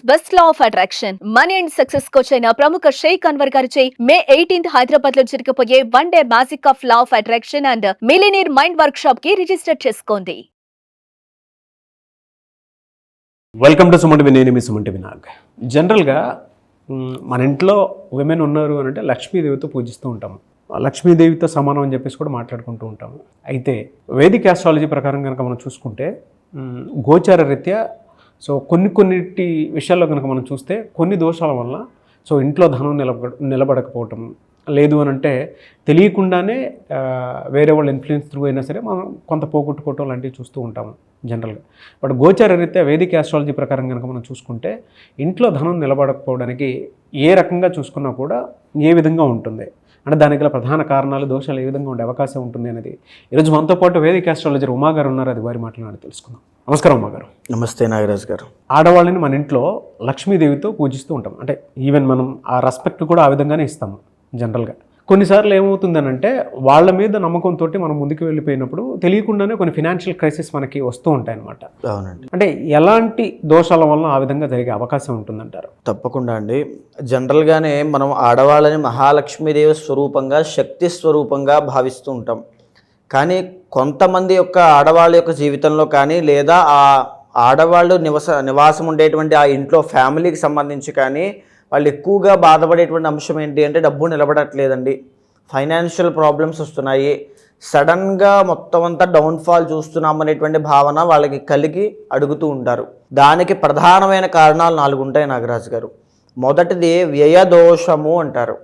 Best law of attraction money and success coach అయిన ప్రముఖ షేక్ అన్వర్ గారిచే మే 18th హైదరాబాద్ లో జరగబోయే 1 day magic of law of attraction and millionaire mind work shop కి register చేసుకోండి. వెల్కమ్ టు సుమంటి నేను మీ సుమంటి వినాగ్. జనరల్గా మన ఇంట్లో విమెన్ ఉన్నారు అని అంటే లక్ష్మీదేవితో పూజిస్తూ ఉంటాము. లక్ష్మీదేవితో సమానం అని చెప్పేసి కూడా మాట్లాడుకుంటూ ఉంటాము. అయితే వేదిక ఆస్ట్రాలజీ ప్రకారం కనుక మనం చూసుకుంటే గోచార రీత్యా కొన్నిటి విషయాల్లో కనుక మనం చూస్తే కొన్ని దోషాల వల్ల ఇంట్లో ధనం నిలబడకపోవటం లేదు అని అంటే తెలియకుండానే వేరే వాళ్ళ ఇన్ఫ్లుయెన్స్ త్రూ అయినా సరే మనం కొంత పోగొట్టుకోవటం లాంటివి చూస్తూ ఉంటాము జనరల్గా. బట్ గోచార రీత్యా వేదిక ఆస్ట్రాలజీ ప్రకారం కనుక మనం చూసుకుంటే ఇంట్లో ధనం నిలబడకపోవడానికి ఏ రకంగా చూసుకున్నా కూడా ఏ విధంగా ఉంటుంది అంటే దానికి గల ప్రధాన కారణాలు దోషాలు ఏ విధంగా ఉండే అవకాశం ఉంటుంది అనేది ఈరోజు మనతో పాటు వేదిక ఆస్ట్రాలజర్ ఉమా గారు ఉన్నారు. అది వారి మాట్లాడి తెలుసుకుందాం. నమస్కారం ఉమా గారు. నమస్తే నాగరాజ్ గారు. ఆడవాళ్ళని మన ఇంట్లో లక్ష్మీదేవితో పూజిస్తూ ఉంటాం. అంటే ఈవెన్ మనం ఆ రెస్పెక్ట్ కూడా ఆ విధంగానే ఇస్తాము జనరల్గా. కొన్నిసార్లు ఏమవుతుందనంటే వాళ్ళ మీద నమ్మకంతో మనం ముందుకు వెళ్ళిపోయినప్పుడు తెలియకుండానే కొన్ని ఫినాన్షియల్ క్రైసిస్ మనకి వస్తూ ఉంటాయి అన్నమాట. అవునండి. అంటే ఎలాంటి దోషాల వల్ల ఆ విధంగా జరిగే అవకాశం ఉంటుందంటారు? తప్పకుండా అండి. జనరల్గానే మనం ఆడవాళ్ళని మహాలక్ష్మీదేవి స్వరూపంగా, శక్తి స్వరూపంగా భావిస్తూ ఉంటాం. కానీ కొంతమంది యొక్క ఆడవాళ్ళ యొక్క జీవితంలో కానీ లేదా ఆ ఆడవాళ్ళు నివాసం ఉండేటువంటి ఆ ఇంట్లో ఫ్యామిలీకి సంబంధించి కానీ వాళ్ళు ఎక్కువగా బాధపడేటువంటి అంశం ఏంటి అంటే డబ్బు నిలబడట్లేదండి, ఫైనాన్షియల్ ప్రాబ్లమ్స్ వస్తున్నాయి, సడన్గా మొత్తం అంతా డౌన్ఫాల్ చూస్తున్నాం అనేటువంటి భావన వాళ్ళకి కలిగి అడుగుతూ ఉంటారు. దానికి ప్రధానమైన కారణాలు 4 ఉంటాయి నాగరాజు గారు. మొదటిది వ్యయదోషము అంటారు.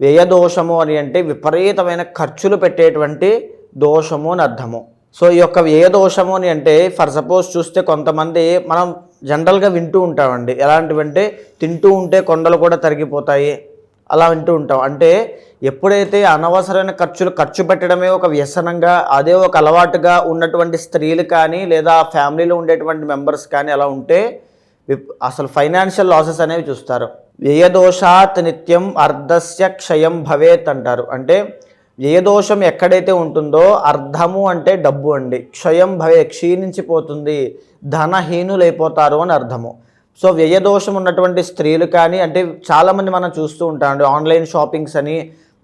వ్యయదోషము అని అంటే విపరీతమైన ఖర్చులు పెట్టేటువంటి దోషము అని అర్థము. ఈ యొక్క వ్యయదోషము అని అంటే ఫర్ సపోజ్ చూస్తే కొంతమంది మనం జనరల్గా వింటూ ఉంటామండి. ఎలాంటివంటే తింటూ ఉంటే కొండలు కూడా తరిగిపోతాయి అలా వింటూ ఉంటాం. అంటే ఎప్పుడైతే అనవసరమైన ఖర్చు పెట్టడమే ఒక వ్యసనంగా, అదే ఒక అలవాటుగా ఉన్నటువంటి స్త్రీలు కానీ లేదా ఫ్యామిలీలో ఉండేటువంటి మెంబర్స్ కానీ అలా ఉంటే అసలు ఫైనాన్షియల్ లాసెస్ అనేవి చూస్తారు. వ్యయదోషాత్ నిత్యం అర్ధస్య క్షయం భవేత్ అంటారు. అంటే వ్యయదోషం ఎక్కడైతే ఉంటుందో అర్ధము అంటే డబ్బు అండి, క్షయం భవే క్షీణించిపోతుంది, ధనహీనులైపోతారు అని అర్థము. వ్యయదోషం ఉన్నటువంటి స్త్రీలు కానీ అంటే చాలామంది మనం చూస్తూ ఉంటామండి. ఆన్లైన్ షాపింగ్స్ అని,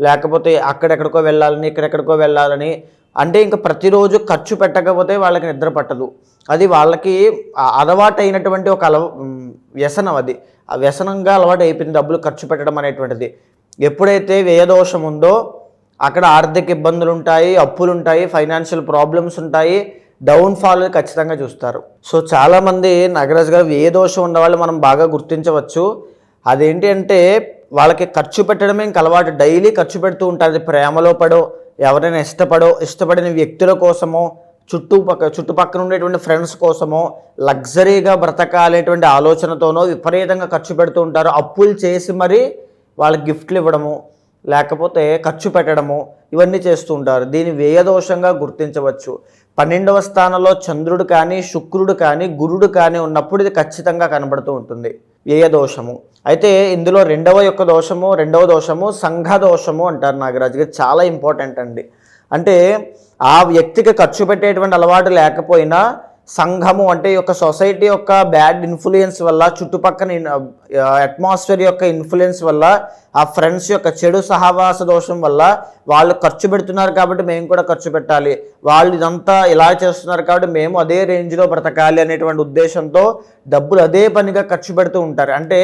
లేకపోతే అక్కడెక్కడికో వెళ్ళాలని, ఇక్కడెక్కడికో వెళ్ళాలని, అంటే ఇంకా ప్రతిరోజు ఖర్చు పెట్టకపోతే వాళ్ళకి నిద్ర పట్టదు. అది వాళ్ళకి అలవాటు అయినటువంటి ఒక వ్యసనం. అది ఆ వ్యసనంగా అలవాటు అయిపోయింది డబ్బులు ఖర్చు పెట్టడం అనేటువంటిది. ఎప్పుడైతే వ్యయదోషం ఉందో అక్కడ ఆర్థిక ఇబ్బందులు ఉంటాయి, అప్పులు ఉంటాయి, ఫైనాన్షియల్ ప్రాబ్లమ్స్ ఉంటాయి, డౌన్ఫాల్ ఖచ్చితంగా చూస్తారు. చాలామంది నాగరాజు గారు వ్యయదోషం ఉన్నవాళ్ళు మనం బాగా గుర్తించవచ్చు. అదేంటి అంటే వాళ్ళకి ఖర్చు పెట్టడమే ఇంక అలవాటు, డైలీ ఖర్చు పెడుతూ ఉంటారు. ప్రేమలో పడో, ఎవరైనా ఇష్టపడిన వ్యక్తుల కోసమో, చుట్టుపక్కల ఉండేటువంటి ఫ్రెండ్స్ కోసమో, లగ్జరీగా బ్రతకాలేటువంటి ఆలోచనతోనో విపరీతంగా ఖర్చు పెడుతూ ఉంటారు. అప్పులు చేసి మరీ వాళ్ళకి గిఫ్ట్లు ఇవ్వడము, లేకపోతే ఖర్చు పెట్టడము, ఇవన్నీ చేస్తూ ఉంటారు. దీన్ని వ్యయదోషంగా గుర్తించవచ్చు. 12వ స్థానంలో చంద్రుడు కానీ, శుక్రుడు కానీ, గురుడు కానీ ఉన్నప్పుడు ఇది ఖచ్చితంగా కనబడుతూ ఉంటుంది వ్యయదోషము. అయితే ఇందులో రెండవ దోషము సంఘదోషము అంటారు నాగరాజు గారు. చాలా ఇంపార్టెంట్ అండి. అంటే ఆ వ్యక్తికి ఖర్చు పెట్టేటువంటి అలవాటు లేకపోయినా సంఘము అంటే ఈ యొక్క సొసైటీ యొక్క బ్యాడ్ ఇన్ఫ్లుయెన్స్ వల్ల, చుట్టుపక్కన అట్మాస్ఫియర్ యొక్క ఇన్ఫ్లుయెన్స్ వల్ల, ఆ ఫ్రెండ్స్ యొక్క చెడు సహవాస దోషం వల్ల వాళ్ళు ఖర్చు పెడుతున్నారు కాబట్టి మేము కూడా ఖర్చు పెట్టాలి, వాళ్ళు ఇదంతా ఇలా చేస్తున్నారు కాబట్టి మేము అదే రేంజ్లో బ్రతకాలి అనేటువంటి ఉద్దేశంతో డబ్బులు అదే పనిగా ఖర్చు పెడుతూ ఉంటారు. అంటే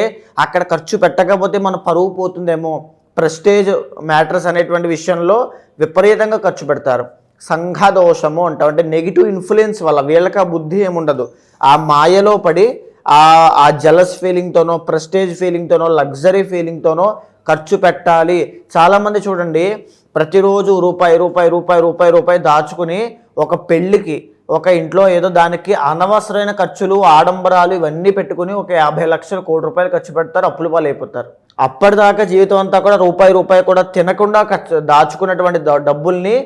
అక్కడ ఖర్చు పెట్టకపోతే మన పరువు పోతుందేమో, ప్రెస్టేజ్ మ్యాటర్స్ అనేటువంటి విషయంలో విపరీతంగా ఖర్చు పెడతారు. సంఘదోషము అంటాం. అంటే నెగిటివ్ ఇన్ఫ్లుయెన్స్ వల్ల వీళ్ళకి ఆ బుద్ధి ఏముండదు, ఆ మాయలో పడి ఆ జలస్ ఫీలింగ్తోనో, ప్రెస్టేజ్ ఫీలింగ్తోనో, లగ్జరీ ఫీలింగ్తోనో ఖర్చు పెట్టాలి. చాలామంది చూడండి ప్రతిరోజు రూపాయి దాచుకుని ఒక పెళ్ళికి, ఒక ఇంట్లో ఏదో దానికి అనవసరమైన ఖర్చులు, ఆడంబరాలు ఇవన్నీ పెట్టుకుని ఒక 50 లక్షలు, ₹1,00,00,000 ఖర్చు పెడతారు, అప్పుల పాలు అయిపోతారు. అప్పటిదాకా జీవితం అంతా కూడా రూపాయి కూడా తినకుండా దాచుకున్నటువంటి డబ్బుల్ని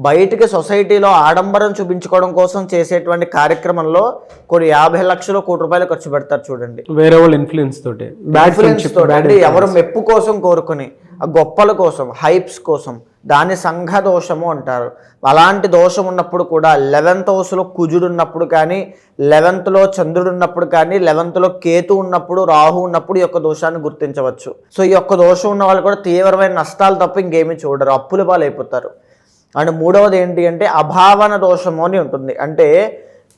బయటికి సొసైటీలో ఆడంబరం చూపించుకోవడం కోసం చేసేటువంటి కార్యక్రమంలో కొన్ని 50 లక్షలు కోటి రూపాయలు ఖర్చు పెడతారు చూడండి, వేరే వాళ్ళ ఇన్ఫ్లుయెన్స్ తోటి, ఇన్ఫ్లుయెన్స్ తోటి. అంటే ఎవరు మెప్పు కోసం కోరుకుని, ఆ గొప్పల కోసం, హైప్స్ కోసం, దాన్ని సంఘ దోషము అంటారు. అలాంటి దోషం ఉన్నప్పుడు కూడా 11th హౌస్లో కుజుడు ఉన్నప్పుడు కానీ, 11thలో చంద్రుడు ఉన్నప్పుడు కానీ, 11thలో కేతు ఉన్నప్పుడు, రాహు ఉన్నప్పుడు ఈ యొక్క దోషాన్ని గుర్తించవచ్చు. సో ఈ యొక్క దోషం ఉన్న వాళ్ళు కూడా తీవ్రమైన నష్టాలు తప్ప ఇంకేమీ చూడరు, అప్పుల పాలైపోతారు. అండ్ మూడవది ఏంటి అంటే అభావన దోషము అని ఉంటుంది. అంటే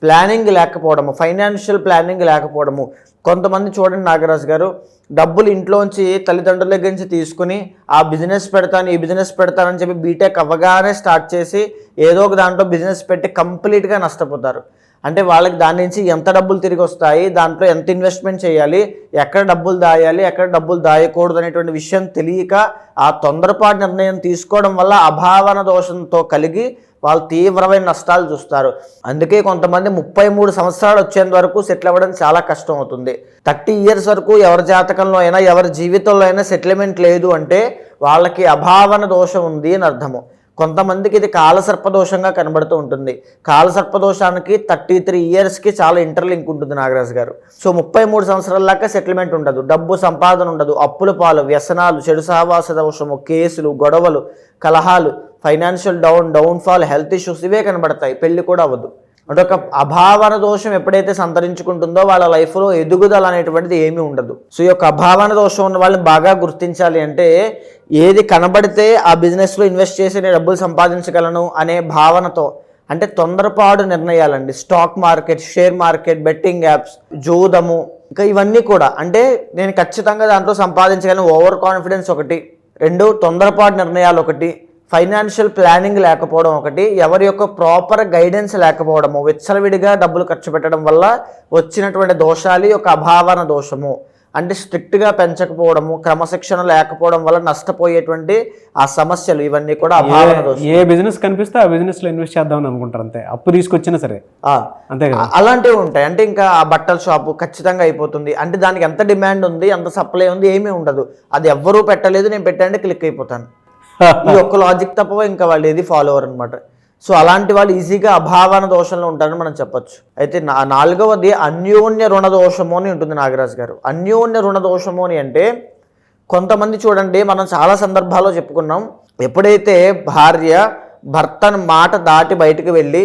ప్లానింగ్ లేకపోవడము, ఫైనాన్షియల్ ప్లానింగ్ లేకపోవడము. కొంతమంది చూడండి నాగరాజు గారు, డబ్బులు ఇంట్లోంచి తల్లిదండ్రుల దగ్గర నుంచి తీసుకుని ఆ బిజినెస్ పెడతాను, ఈ బిజినెస్ పెడతానని చెప్పి బీటెక్ అవ్వగానే స్టార్ట్ చేసి ఏదో ఒక దాంట్లో బిజినెస్ పెట్టి కంప్లీట్గా నష్టపోతారు. అంటే వాళ్ళకి దాని నుంచి ఎంత డబ్బులు తిరిగి వస్తాయి, దాంట్లో ఎంత ఇన్వెస్ట్మెంట్ చేయాలి, ఎక్కడ డబ్బులు దాయాలి, ఎక్కడ డబ్బులు దాయకూడదు అనేటువంటి విషయం తెలియక ఆ తొందరపాటు నిర్ణయం తీసుకోవడం వల్ల అభావన దోషంతో కలిగి వాళ్ళు తీవ్రమైన నష్టాలు చూస్తారు. అందుకే కొంతమంది 33 సంవత్సరాలు వచ్చేంత వరకు సెటిల్ అవ్వడం చాలా కష్టం అవుతుంది. 30 years వరకు ఎవరి జాతకంలో అయినా, ఎవరి జీవితంలో అయినా సెటిల్మెంట్ లేదు అంటే వాళ్ళకి అభావన దోషం ఉంది అని అర్థము. కొంతమందికి ఇది కాలసర్పదోషంగా కనబడుతూ ఉంటుంది. కాలసర్పదోషానికి 33 yearsకి చాలా ఇంటర్లింక్ ఉంటుంది నాగరాజు గారు. సో 33 సంవత్సరాల దాకా సెటిల్మెంట్ ఉండదు, డబ్బు సంపాదన ఉండదు, అప్పుల పాలు, వ్యసనాలు, చెడు సహవాస దోషము, కేసులు, గొడవలు, కలహాలు, ఫైనాన్షియల్ డౌన్ఫాల్, హెల్త్ ఇష్యూస్ ఇవే కనబడతాయి. పెళ్లి కూడా అవ్వదు. అంటే ఒక అభావన దోషం ఎప్పుడైతే సంతరించుకుంటుందో వాళ్ళ లైఫ్లో ఎదుగుదల అనేటువంటిది ఏమీ ఉండదు. సో ఈ యొక్క అభావన దోషం ఉన్న వాళ్ళని బాగా గుర్తించాలి అంటే ఏది కనబడితే ఆ బిజినెస్లో ఇన్వెస్ట్ చేసి నేను డబ్బులు సంపాదించగలను అనే భావనతో, అంటే తొందరపాటు నిర్ణయాలండి, stock market, share market, betting apps, జూదము, ఇంకా ఇవన్నీ కూడా అంటే నేను ఖచ్చితంగా దాంట్లో సంపాదించగలను ఓవర్ కాన్ఫిడెన్స్ ఒకటి, 2 తొందరపాటు నిర్ణయాలు ఒకటి, ఫైనాన్షియల్ ప్లానింగ్ లేకపోవడం ఒకటి, ఎవరి యొక్క ప్రాపర్ గైడెన్స్ లేకపోవడము, విచ్చలవిడిగా డబ్బులు ఖర్చు పెట్టడం వల్ల వచ్చినటువంటి దోషాలు యొక్క అభావన దోషము. అంటే స్ట్రిక్ట్గా పెంచకపోవడము, క్రమశిక్షణ లేకపోవడం వల్ల నష్టపోయేటువంటి ఆ సమస్యలు, ఇవన్నీ కూడా అభావన దోషం. ఏ బిజినెస్ కనిపిస్తే ఆ బిజినెస్లో ఇన్వెస్ట్ చేద్దామని అనుకుంటారు, అంతే. అప్పు తీసుకొచ్చినా సరే అంతే కదా, అలాంటివి ఉంటాయి. అంటే ఇంకా ఆ బట్టల షాపు ఖచ్చితంగా అయిపోతుంది అంటే దానికి ఎంత డిమాండ్ ఉంది, ఎంత సప్లై ఉంది, ఏమీ ఉండదు. అది ఎవ్వరూ పెట్టలేదు, నేను పెట్టండి క్లిక్ అయిపోతాను. ఈ ఒక్క లాజిక్ తప్ప ఇంకా వాళ్ళు ఏది ఫాలోవర్ అనమాట. సో అలాంటి వాళ్ళు ఈజీగా అభావన దోషంలో ఉంటారని మనం చెప్పొచ్చు. అయితే 4వది అన్యోన్య రుణ దోషము అని ఉంటుంది నాగరాజు గారు. అన్యోన్య రుణ దోషము అని అంటే కొంతమంది చూడండి, మనం చాలా సందర్భాల్లో చెప్పుకున్నాం, ఎప్పుడైతే భార్య భర్తను మాట దాటి బయటకు వెళ్ళి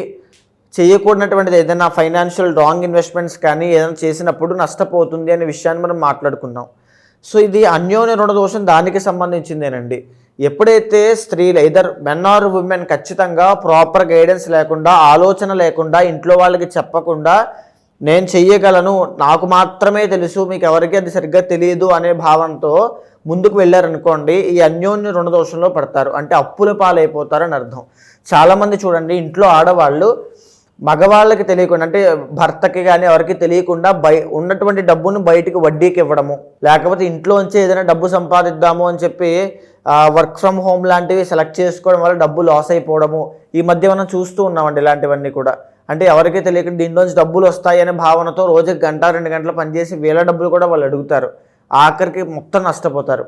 చేయకూడనటువంటిది ఏదైనా ఫైనాన్షియల్ రాంగ్ ఇన్వెస్ట్మెంట్స్ కానీ ఏదైనా చేసినప్పుడు నష్టపోతుంది అనే విషయాన్ని మనం మాట్లాడుకున్నాం. సో ఇది అన్యోన్య రుణ దోషం దానికి సంబంధించిందేనండి. ఎప్పుడైతే స్త్రీలు ఇద్దరు మెన్ ఆర్ ఉమెన్ ఖచ్చితంగా ప్రాపర్ గైడెన్స్ లేకుండా, ఆలోచన లేకుండా, ఇంట్లో వాళ్ళకి చెప్పకుండా నేను చెయ్యగలను, నాకు మాత్రమే తెలుసు, మీకు ఎవరికి అది సరిగ్గా తెలియదు అనే భావనతో ముందుకు వెళ్ళారనుకోండి, ఈ అన్యోన్య రుణ దోషంలో పడతారు. అంటే అప్పుల పాలైపోతారని అర్థం. చాలామంది చూడండి, ఇంట్లో ఆడవాళ్ళు మగవాళ్ళకి తెలియకుండా, అంటే భర్తకి కానీ ఎవరికి తెలియకుండా ఉన్నటువంటి డబ్బును బయటికి వడ్డీకి ఇవ్వడము, లేకపోతే ఇంట్లోంచి ఏదైనా డబ్బు సంపాదిద్దాము అని చెప్పి వర్క్ ఫ్రమ్ హోమ్ లాంటివి సెలెక్ట్ చేసుకోవడం వల్ల డబ్బు లాస్ అయిపోవడము ఈ మధ్య మనం చూస్తూ ఉన్నామండి. ఇలాంటివన్నీ కూడా అంటే ఎవరికీ తెలియకుండా దీంట్లోంచి డబ్బులు వస్తాయి అనే భావనతో రోజుకి 1-2 గంటలు పనిచేసి వేల డబ్బులు కూడా వాళ్ళు అడుగుతారు, ఆఖరికి మొత్తం నష్టపోతారు.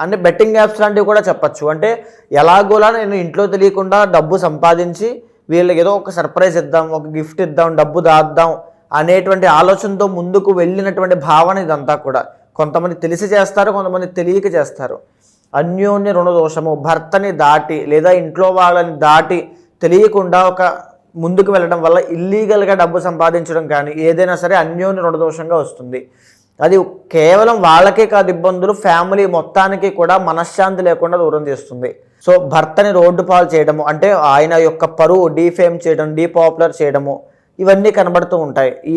అంటే బెట్టింగ్ యాప్స్ లాంటివి కూడా చెప్పచ్చు. అంటే ఎలాగోలా నేను ఇంట్లో తెలియకుండా డబ్బు సంపాదించి వీళ్ళకి ఏదో ఒక సర్ప్రైజ్ ఇద్దాం, ఒక గిఫ్ట్ ఇద్దాం, డబ్బు దాద్దాం అనేటువంటి ఆలోచనతో ముందుకు వెళ్ళినటువంటి భావన ఇదంతా కూడా. కొంతమంది తెలిసి చేస్తారు, కొంతమంది తెలియక చేస్తారు. అన్యోన్య రుణ దోషము, భర్తని దాటి లేదా ఇంట్లో వాళ్ళని దాటి తెలియకుండా ఒక ముందుకు వెళ్ళడం వల్ల ఇల్లీగల్గా డబ్బు సంపాదించడం కానీ ఏదైనా సరే అన్యోన్య రుణ దోషంగా వస్తుంది. అది కేవలం వాళ్ళకే కాదు ఇబ్బందులు, ఫ్యామిలీ మొత్తానికి కూడా మనశ్శాంతి లేకుండా దూరం చేస్తుంది. సో భర్తని రోడ్డు పాలు చేయడము, అంటే ఆయన యొక్క పరువు డీఫేమ్ చేయడం, డీపాపులర్ చేయడము, ఇవన్నీ కనబడుతూ ఉంటాయి ఈ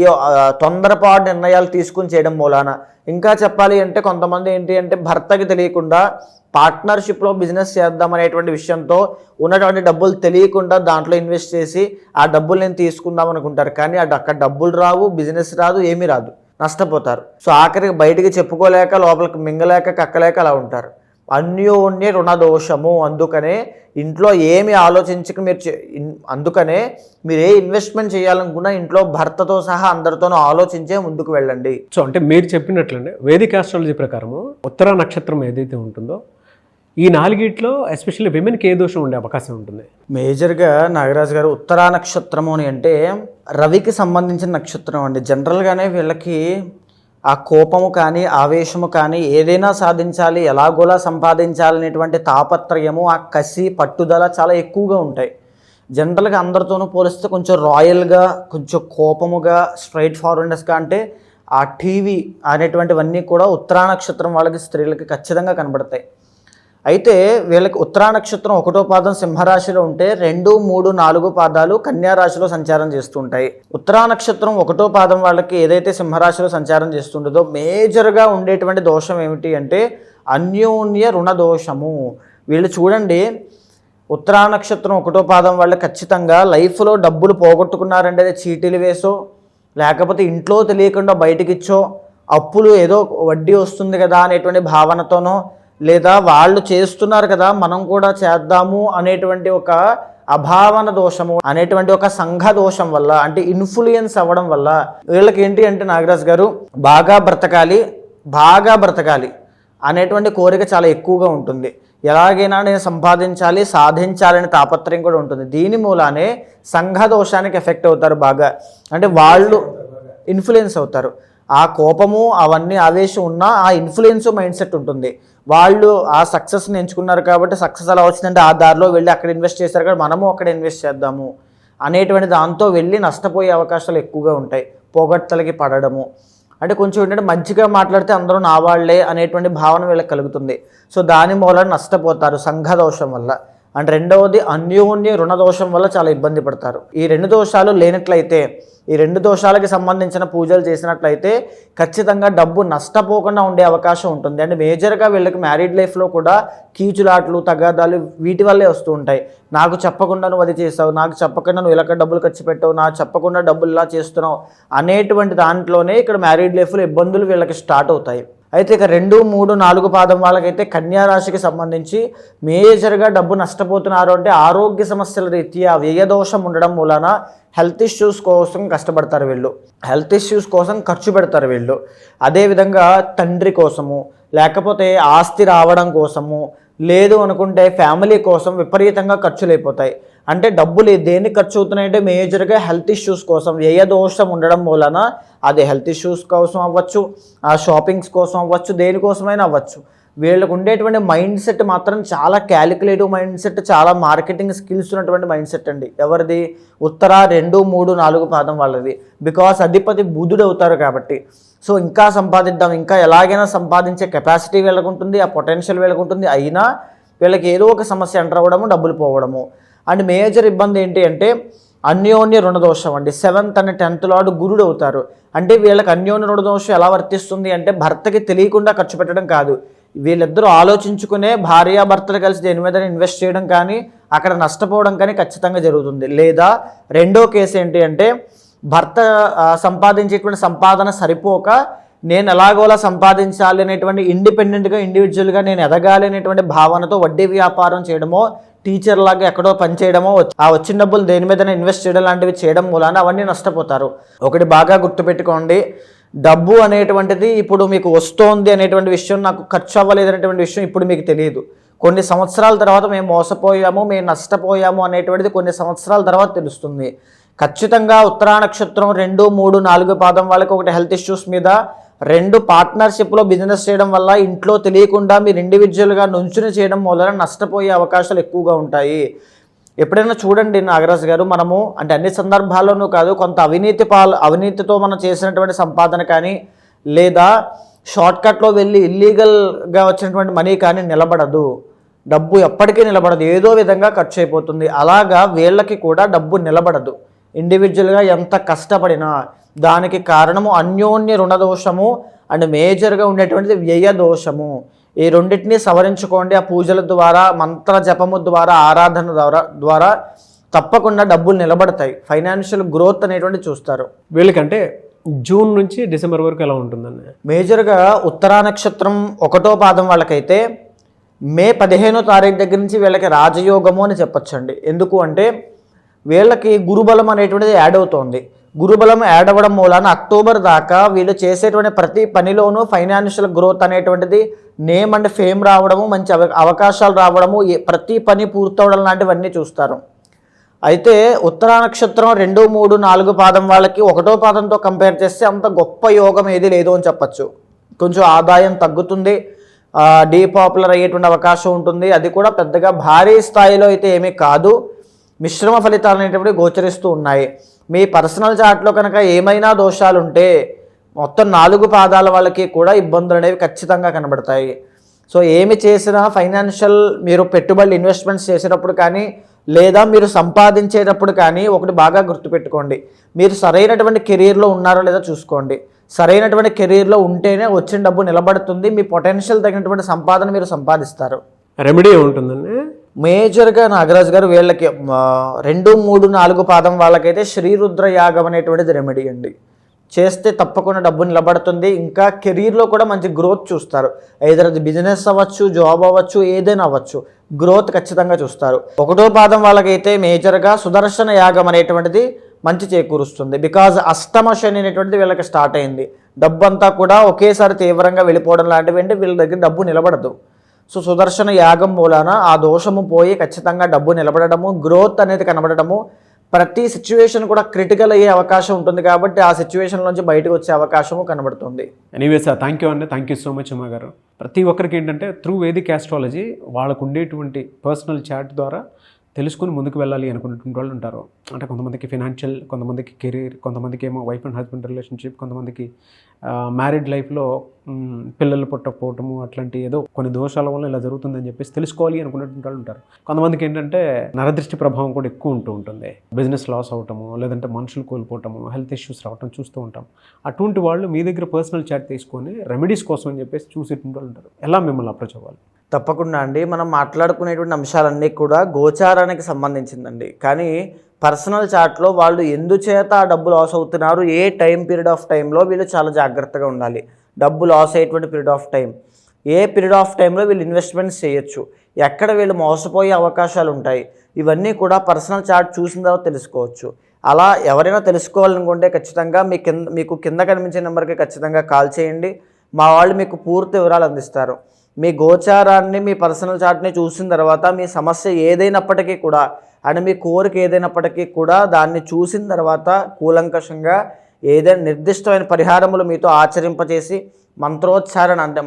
తొందరపాటు నిర్ణయాలు తీసుకుని చేయడం మూలాన. ఇంకా చెప్పాలి అంటే కొంతమంది ఏంటి అంటే భర్తకి తెలియకుండా పార్ట్నర్షిప్లో బిజినెస్ చేద్దాం అనేటువంటి విషయంతో ఉన్నటువంటి డబ్బులు తెలియకుండా దాంట్లో ఇన్వెస్ట్ చేసి ఆ డబ్బులు నేను తీసుకుందాం అనుకుంటారు, కానీ అక్కడ డబ్బులు రావు, బిజినెస్ రాదు, ఏమీ రాదు, నష్టపోతారు. సో ఆఖరికి బయటికి చెప్పుకోలేక, లోపలికి మింగలేక, కక్కలేక అలా ఉంటారు. అన్యోన్య రుణ దోషము. అందుకనే ఇంట్లో ఏమి ఆలోచించక అందుకనే మీరు ఏ ఇన్వెస్ట్మెంట్ చేయాలనుకున్నా ఇంట్లో భర్తతో సహా అందరితోనూ ఆలోచించే ముందుకు వెళ్ళండి. సో అంటే మీరు చెప్పినట్లండి, వేదిక ఆస్ట్రాలజీ ప్రకారము ఉత్తర నక్షత్రం ఏదైతే ఉంటుందో ఈ నాలుగిట్లో ఎస్పెషల్లీ విమెన్కి ఏ దోషం ఉండే అవకాశం ఉంటుంది? మేజర్గా నాగరాజు గారు ఉత్తరా నక్షత్రము అని అంటే రవికి సంబంధించిన నక్షత్రం అండి. జనరల్గానే వీళ్ళకి ఆ కోపము కానీ ఆవేశము కానీ ఏదైనా సాధించాలి, ఎలాగోలా సంపాదించాలనేటువంటి తాపత్రయము, ఆ కసి పట్టుదల చాలా ఎక్కువగా ఉంటాయి. జనరల్గా అందరితోనూ పోలిస్తే కొంచెం రాయల్గా, కొంచెం కోపముగా, స్ట్రైట్ ఫార్వర్డ్నెస్గా, అంటే ఆ టీవీ అనేటువంటివన్నీ కూడా ఉత్తరా నక్షత్రం వాళ్ళకి, స్త్రీలకి ఖచ్చితంగా కనబడతాయి. అయితే వీళ్ళకి ఉత్తరా నక్షత్రం 1వ పాదం సింహరాశిలో ఉంటే 2, 3, 4 పాదాలు కన్యా రాశిలో సంచారం చేస్తూ ఉంటాయి. ఉత్తరా నక్షత్రం 1వ పాదం వాళ్ళకి ఏదైతే సింహరాశిలో సంచారం చేస్తుంటుందో మేజర్గా ఉండేటువంటి దోషం ఏమిటి అంటే అన్యోన్య రుణ దోషము. వీళ్ళు చూడండి, ఉత్తరా నక్షత్రం 1వ పాదం వాళ్ళు ఖచ్చితంగా లైఫ్లో డబ్బులు పోగొట్టుకున్నారంటే అది చీటీలు వేసో, లేకపోతే ఇంట్లో తెలియకుండా బయటికి ఇచ్చో, అప్పులు ఏదో వడ్డీ వస్తుంది కదా అనేటువంటి భావనతోనో, లేదా వాళ్ళు చేస్తున్నారు కదా మనం కూడా చేద్దాము అనేటువంటి ఒక అభావన దోషము, అనేటువంటి ఒక సంఘ దోషం వల్ల, అంటే ఇన్ఫ్లుయెన్స్ అవ్వడం వల్ల వీళ్ళకి ఏంటి అంటే నాగరాజు గారు బాగా బ్రతకాలి అనేటువంటి కోరిక చాలా ఎక్కువగా ఉంటుంది. ఎలాగైనా నేను సంపాదించాలి, సాధించాలనే తాపత్రయం కూడా ఉంటుంది. దీని మూలానే సంఘ దోషానికి ఎఫెక్ట్ అవుతారు బాగా, అంటే వాళ్ళు ఇన్ఫ్లుయెన్స్ అవుతారు. ఆ కోపము అవన్నీ ఆవేశం ఉన్నా ఆ ఇన్ఫ్లుయెన్స్ మైండ్ సెట్ ఉంటుంది. వాళ్ళు ఆ సక్సెస్ని ఎంచుకున్నారు కాబట్టి సక్సెస్ అలా వచ్చిందంటే ఆ దారిలో వెళ్ళి అక్కడ ఇన్వెస్ట్ చేశారు కాబట్టి మనము అక్కడ ఇన్వెస్ట్ చేద్దాము అనేటువంటి దాంతో వెళ్ళి నష్టపోయే అవకాశాలు ఎక్కువగా ఉంటాయి. పొగడ్తలకి పడడము, అంటే కొంచెం ఏంటంటే మంచిగా మాట్లాడితే అందరూ నా వాళ్లే అనేటువంటి భావన వీళ్ళకి కలుగుతుంది. సో దాని మూలన నష్టపోతారు సంఘ దోషం వల్ల. అండ్ రెండవది అన్యోన్య రుణ దోషం వల్ల చాలా ఇబ్బంది పడతారు. ఈ 2 దోషాలు లేనట్లయితే, ఈ 2 దోషాలకి సంబంధించిన పూజలు చేసినట్లయితే ఖచ్చితంగా డబ్బు నష్టపోకుండా ఉండే అవకాశం ఉంటుంది. అండ్ మేజర్గా వీళ్ళకి మ్యారీడ్ లైఫ్లో కూడా కీచులాట్లు, తగాదాలు వీటి వల్లే వస్తూ ఉంటాయి. నాకు చెప్పకుండా నువ్వు అది చేసావు, నాకు చెప్పకుండా నువ్వు ఇలా డబ్బులు ఖర్చు పెట్టావు, నాకు చెప్పకుండా డబ్బులు ఇలా చేస్తున్నావు అనేటువంటి దాంట్లోనే ఇక్కడ మ్యారీడ్ లైఫ్లో ఇబ్బందులు వీళ్ళకి స్టార్ట్ అవుతాయి. అయితే ఇక 2, 3, 4 పాదం వాళ్ళకైతే కన్యా రాశికి సంబంధించి మేజర్గా డబ్బు నష్టపోతున్నారు అంటే ఆరోగ్య సమస్యల రీత్యా వ్యయదోషం ఉండడం మూలన హెల్త్ ఇష్యూస్ కోసం కష్టపడతారు వీళ్ళు, హెల్త్ ఇష్యూస్ కోసం ఖర్చు పెడతారు వీళ్ళు. అదేవిధంగా తండ్రి కోసము, లేకపోతే ఆస్తి రావడం కోసము, లేదు అనుకుంటే ఫ్యామిలీ కోసం విపరీతంగా ఖర్చులు అయిపోతాయి. అంటే డబ్బులు దేనికి ఖర్చు అవుతున్నాయంటే మేజర్గా హెల్త్ ఇష్యూస్ కోసం, వ్యయదోషం ఉండడం మూలన అది హెల్త్ ఇష్యూస్ కోసం అవ్వచ్చు, ఆ షాపింగ్స్ కోసం అవ్వచ్చు, దేనికోసమైనా అవ్వచ్చు. వీళ్ళకు ఉండేటువంటి మైండ్ సెట్ మాత్రం చాలా క్యాలిక్యులేటివ్ మైండ్ సెట్, చాలా మార్కెటింగ్ స్కిల్స్ ఉన్నటువంటి మైండ్ సెట్ అండి. ఎవరిది? ఉత్తరా 2, 3, 4 పాదం వాళ్ళది. బికాస్ అధిపతి బుధుడు అవుతారు కాబట్టి. సో ఇంకా సంపాదిద్దాం, ఇంకా ఎలాగైనా సంపాదించే కెపాసిటీ వీళ్ళకు ఉంటుంది, ఆ పొటెన్షియల్ వీళ్ళకు ఉంటుంది. అయినా వీళ్ళకి ఏదో ఒక సమస్య ఎంటర్ అవ్వడము, డబ్బులు పోవడము. అండ్ మేజర్ ఇబ్బంది ఏంటి అంటే అన్యోన్య రుణదోషం అండి. 7th and 10th లార్డ్ గురుడు అవుతారు. అంటే వీళ్ళకి అన్యోన్య రుణదోషం ఎలా వర్తిస్తుంది అంటే భర్తకి తెలియకుండా ఖర్చు పెట్టడం కాదు, వీళ్ళిద్దరూ ఆలోచించుకునే భార్యాభర్తలు కలిసి దేని మీద ఇన్వెస్ట్ చేయడం కానీ అక్కడ నష్టపోవడం కానీ ఖచ్చితంగా జరుగుతుంది. లేదా రెండో కేసు ఏంటి అంటే భర్త సంపాదించేటువంటి సంపాదన సరిపోక నేను ఎలాగోలా సంపాదించాలి అనేటువంటి ఇండిపెండెంట్గా, ఇండివిజువల్గా నేను ఎదగాలి అనేటువంటి భావనతో వడ్డీ వ్యాపారం చేయడమో, టీచర్ లాగా ఎక్కడో పనిచేయడమో, ఆ వచ్చిన డబ్బులు దేని మీద ఇన్వెస్ట్ చేయడం లాంటివి చేయడం మూలాన అవన్నీ నష్టపోతారు. ఒకటి బాగా గుర్తుపెట్టుకోండి, డబ్బు అనేటువంటిది ఇప్పుడు మీకు వస్తోంది అనేటువంటి విషయం, నాకు ఖర్చు అవ్వలేదు అనేటువంటి విషయం ఇప్పుడు మీకు తెలియదు. కొన్ని సంవత్సరాల తర్వాత మేము మోసపోయాము, మేము నష్టపోయాము అనేటువంటిది కొన్ని సంవత్సరాల తర్వాత తెలుస్తుంది. ఖచ్చితంగా ఉత్తరా నక్షత్రం 2, 3, 4 పాదం వాళ్ళకి ఒకటి హెల్త్ ఇష్యూస్ మీద, 2 పార్ట్నర్షిప్లో బిజినెస్ చేయడం వల్ల ఇంట్లో తెలియకుండా మీరు ఇండివిజువల్గా నుంచుని చేయడం వలన నష్టపోయే అవకాశాలు ఎక్కువగా ఉంటాయి. ఎప్పుడైనా చూడండి నాగరాజు గారు, మనము అంటే అన్ని సందర్భాల్లోనూ కాదు, కొంత అవినీతితో మనం చేసినటువంటి సంపాదన కానీ, లేదా షార్ట్కట్లో వెళ్ళి ఇల్లీగల్గా వచ్చినటువంటి మనీ కానీ నిలబడదు. డబ్బు ఎప్పటికీ నిలబడదు, ఏదో విధంగా ఖర్చు అయిపోతుంది. అలాగా వీళ్ళకి కూడా డబ్బు నిలబడదు. ఇండివిజువల్గా ఎంత కష్టపడినా దానికి కారణము అన్యోన్య రుణదోషము అండ్ మేజర్గా ఉండేటువంటిది వ్యయ దోషము. ఈ రెండింటినీ సవరించుకోండి. ఆ పూజల ద్వారా, మంత్ర జపము ద్వారా, ఆరాధన ద్వారా తప్పకుండా డబ్బులు నిలబడతాయి. ఫైనాన్షియల్ గ్రోత్ అనేటువంటి చూస్తారు. వీళ్ళకంటే జూన్ నుంచి డిసెంబర్ వరకు ఎలా ఉంటుందండి? మేజర్గా ఉత్తరా నక్షత్రం 1వ పాదం వాళ్ళకైతే మే 15వ తారీఖు దగ్గర నుంచి వీళ్ళకి రాజయోగము అని చెప్పొచ్చండి. ఎందుకు అంటే వీళ్ళకి గురుబలం అనేటువంటిది యాడ్ అవుతోంది. గురుబలం యాడ్ అవ్వడం మూలాన అక్టోబర్ దాకా వీళ్ళు చేసేటువంటి ప్రతి పనిలోనూ ఫైనాన్షియల్ గ్రోత్ అనేటువంటిది, నేమ్ అండ్ ఫేమ్ రావడము, మంచి అవకాశాలు రావడము, ప్రతి పని పూర్తవడం లాంటివన్నీ చూస్తారు. అయితే ఉత్తరా నక్షత్రం 2, 3, 4 పాదం వాళ్ళకి 1వ పాదంతో కంపేర్ చేస్తే అంత గొప్ప యోగం ఏది లేదు అని చెప్పచ్చు. కొంచెం ఆదాయం తగ్గుతుంది, డీపాపులర్ అయ్యేటువంటి అవకాశం ఉంటుంది. అది కూడా పెద్దగా భారీ స్థాయిలో అయితే ఏమీ కాదు. మిశ్రమ ఫలితాలు అనేటువంటి గోచరిస్తూ ఉన్నాయి. మీ పర్సనల్ చార్ట్లో కనుక ఏమైనా దోషాలు ఉంటే మొత్తం 4 పాదాల వాళ్ళకి కూడా ఇబ్బందులు అనేవి ఖచ్చితంగా కనబడతాయి. సో ఏమి చేసినా ఫైనాన్షియల్ మీరు పెట్టుబడులు ఇన్వెస్ట్మెంట్స్ చేసేటప్పుడు కానీ లేదా మీరు సంపాదించేటప్పుడు కానీ ఒకటి బాగా గుర్తుపెట్టుకోండి, మీరు సరైనటువంటి కెరీర్లో ఉన్నారో లేదా చూసుకోండి. సరైనటువంటి కెరీర్లో ఉంటేనే వచ్చిన డబ్బు నిలబడుతుంది, మీ పొటెన్షియల్ తగినటువంటి సంపాదన మీరు సంపాదిస్తారు. రెమెడీ ఉంటుందండి మేజర్గా నాగరాజు గారు వీళ్ళకి 2, 3, 4 పాదం వాళ్ళకైతే శ్రీరుద్ర యాగం అనేటువంటిది రెమెడీ అండి. చేస్తే తప్పకుండా డబ్బు నిలబడుతుంది. ఇంకా కెరీర్లో కూడా మంచి గ్రోత్ చూస్తారు. ఐదర్ అది బిజినెస్ అవ్వచ్చు, జాబ్ అవ్వచ్చు, ఏదైనా అవ్వచ్చు, గ్రోత్ ఖచ్చితంగా చూస్తారు. 1వ పాదం వాళ్ళకైతే మేజర్గా సుదర్శన యాగం అనేటువంటిది మంచి చేకూరుస్తుంది. బికాజ్ అష్టమ శని అనేటువంటిది వీళ్ళకి స్టార్ట్ అయింది. డబ్బు అంతా కూడా ఒకేసారి తీవ్రంగా వెళ్ళిపోవడం లాంటివి అంటే వీళ్ళ దగ్గర డబ్బు నిలబడదు. సో సుదర్శన యాగం మూలాన ఆ దోషము పోయి ఖచ్చితంగా డబ్బు నిలబడము, గ్రోత్ అనేది కనబడము, ప్రతి సిచ్యువేషన్ కూడా క్రిటికల్ అయ్యే అవకాశం ఉంటుంది. కాబట్టి ఆ సిచ్యువేషన్ నుంచి బయటకు వచ్చే అవకాశము కనబడుతుంది. ఎనీవే సార్, థ్యాంక్ యూ అండి, థ్యాంక్ యూ సో మచ్ అమ్మ గారు. ప్రతి ఒక్కరికి ఏంటంటే త్రూ వేదిక్ ఆస్ట్రాలజీ వాళ్ళకు ఉండేటువంటి పర్సనల్ చార్ట్ ద్వారా తెలుసుకుని ముందుకు వెళ్ళాలి అనుకున్నటువంటి వాళ్ళు ఉంటారు. అంటే కొంతమందికి ఫినాన్షియల్, కొంతమందికి కెరీర్, కొంతమందికి ఏమో వైఫ్ అండ్ హస్బెండ్ రిలేషన్షిప్, కొంతమందికి మ్యారీడ్ లైఫ్లో పిల్లలు పుట్టకపోవటము, అట్లాంటి ఏదో కొన్ని దోషాల వల్ల ఇలా జరుగుతుందని చెప్పేసి తెలుసుకోవాలి అనుకున్నటువంటి వాళ్ళు ఉంటారు. కొంతమందికి ఏంటంటే నరదృష్టి ప్రభావం కూడా ఎక్కువ ఉంటూ ఉంటుంది. బిజినెస్ లాస్ అవటము, లేదంటే మనుషులు కోల్పోవటము, హెల్త్ ఇష్యూస్ రావటం చూస్తూ ఉంటాం. అటువంటి వాళ్ళు మీ దగ్గర పర్సనల్ చాట్ తీసుకొని రెమెడీస్ కోసం అని చెప్పేసి చూసేటువంటి వాళ్ళు ఉంటారు. ఎలా మిమ్మల్ని అప్రోచ్ అవ్వాలి? తప్పకుండా అండి, మనం మాట్లాడుకునేటువంటి అంశాలన్నీ కూడా గోచారానికి సంబంధించిందండి. కానీ పర్సనల్ చార్ట్లో వాళ్ళు ఎందుచేత ఆ డబ్బు లాస్ అవుతున్నారు, ఏ టైం పీరియడ్ ఆఫ్ టైంలో వీళ్ళు చాలా జాగ్రత్తగా ఉండాలి. డబ్బు లాస్ అయ్యేటువంటి period of time, a period of టైంలో వీళ్ళు ఇన్వెస్ట్మెంట్స్ చేయొచ్చు, ఎక్కడ వీళ్ళు మోసపోయే అవకాశాలు ఉంటాయి, ఇవన్నీ కూడా పర్సనల్ చార్ట్ చూసిన తర్వాత తెలుసుకోవచ్చు. అలా ఎవరైనా తెలుసుకోవాలనుకుంటే ఖచ్చితంగా మీకు కింద కనిపించే నెంబర్కి ఖచ్చితంగా కాల్ చేయండి. మా వాళ్ళు మీకు పూర్తి వివరాలు అందిస్తారు. మీ గోచారాన్ని, మీ పర్సనల్ చార్ట్ని చూసిన తర్వాత మీ సమస్య ఏదైనప్పటికీ కూడా అండ్ మీ కోరిక ఏదైనప్పటికీ కూడా దాన్ని చూసిన తర్వాత కూలంకషంగా ఏదైనా నిర్దిష్టమైన పరిహారములు మీతో ఆచరింపచేసి మంత్రోచ్చారణ అంటే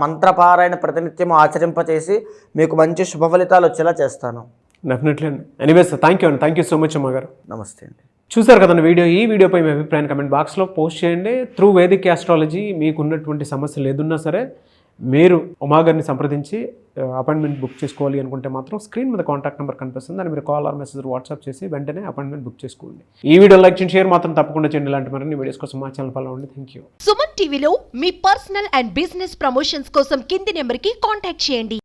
మంత్రపారాయణ ప్రతినిత్యం ఆచరింపచేసి మీకు మంచి శుభ ఫలితాలు వచ్చేలా చేస్తాను. డెఫినెట్లీ అండి. ఎనీవేస్ థ్యాంక్ యూ అండి, థ్యాంక్ యూ సో మచ్ అమ్మ గారు. నమస్తే అండి. చూసారు కదండి వీడియో. ఈ వీడియోపై మీ అభిప్రాయాన్ని కమెంట్ బాక్స్లో పోస్ట్ చేయండి. త్రూ వేదిక్ ఆస్ట్రాలజీ మీకు ఉన్నటువంటి సమస్యలు ఏదున్నా సరే మీరు ఉమాగారిని సంప్రదించి అపాయింట్మెంట్ బుక్ చేసుకోవాలి అనుకుంటే మాత్రం స్క్రీన్ మీద కాంటాక్ట్ నెంబర్ కనిపిస్తుంది, దాన్ని మీరు కాల్ ఆర్ మెసేజ్ వాట్సాప్ చేసి వెంటనే అపాయింట్మెంట్ బుక్ చేసుకోండి. ఈ వీడియో లైక్ చేయండి, షేర్ మాత్రం తప్పకుండా చేయండి. ఇలాంటి మరిన్ని వీడియోస్ కోసం మా ఛానల్ ఫాలో అవ్వండి. Thank you. సుమన్ టీవీలో మీ పర్సనల్ అండ్ బిజినెస్ ప్రమోషన్స్ కోసం కింది నెంబర్కి కాంటాక్ట్ చేయండి.